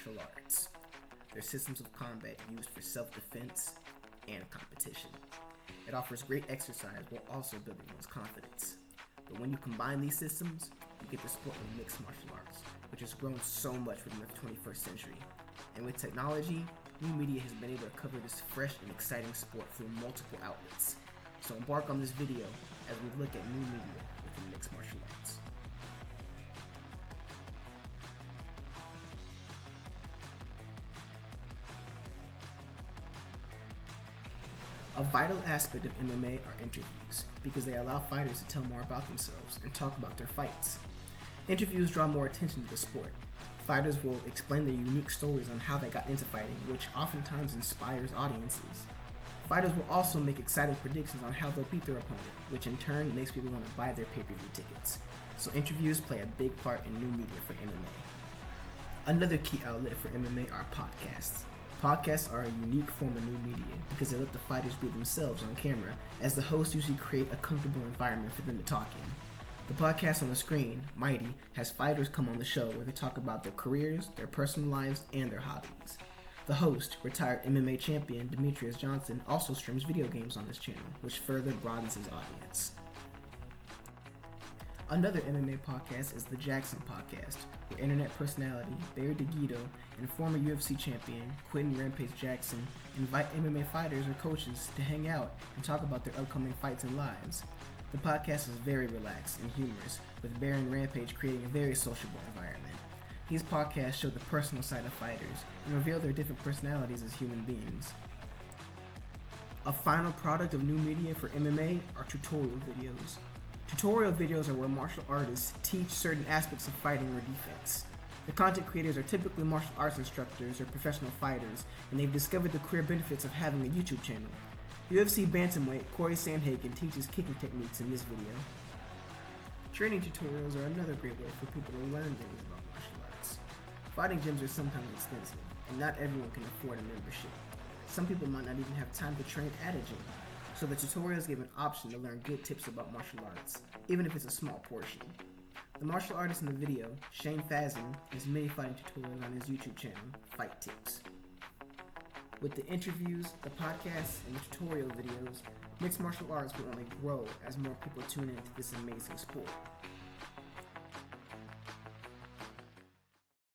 martial arts. They're systems of combat used for self-defense and competition. It offers great exercise while also building one's confidence. But when you combine these systems, you get the sport of mixed martial arts, which has grown so much within the 21st century. And with technology, new media has been able to cover this fresh and exciting sport through multiple outlets. So embark on this video as we look at new media within mixed martial arts. A vital aspect of MMA are interviews, because they allow fighters to tell more about themselves and talk about their fights. Interviews draw more attention to the sport. Fighters will explain their unique stories on how they got into fighting, which oftentimes inspires audiences. Fighters will also make exciting predictions on how they'll beat their opponent, which in turn makes people want to buy their pay-per-view tickets. So interviews play a big part in new media for MMA. Another key outlet for MMA are podcasts. Podcasts are a unique form of new media because they let the fighters be themselves on camera, as the hosts usually create a comfortable environment for them to talk in. The podcast on the screen, Mighty, has fighters come on the show where they talk about their careers, their personal lives, and their hobbies. The host, retired MMA champion Demetrius Johnson, also streams video games on his channel, which further broadens his audience. Another MMA podcast is the Jackson Podcast, where internet personality Barry DeGuido and former UFC champion Quentin Rampage Jackson invite MMA fighters or coaches to hang out and talk about their upcoming fights and lives. The podcast is very relaxed and humorous, with Barry and Rampage creating a very sociable environment. These podcasts show the personal side of fighters and reveal their different personalities as human beings. A final product of new media for MMA are tutorial videos. Tutorial videos are where martial artists teach certain aspects of fighting or defense. The content creators are typically martial arts instructors or professional fighters, and they've discovered the career benefits of having a YouTube channel. UFC bantamweight Corey Sandhagen teaches kicking techniques in this video. Training tutorials are another great way for people to learn things about martial arts. Fighting gyms are sometimes expensive, and not everyone can afford a membership. Some people might not even have time to train at a gym. So the tutorials give an option to learn good tips about martial arts, even if it's a small portion. The martial artist in the video, Shane Fazin, has many fighting tutorials on his YouTube channel, Fight Tips. With the interviews, the podcasts, and the tutorial videos, mixed martial arts will only grow as more people tune into this amazing sport.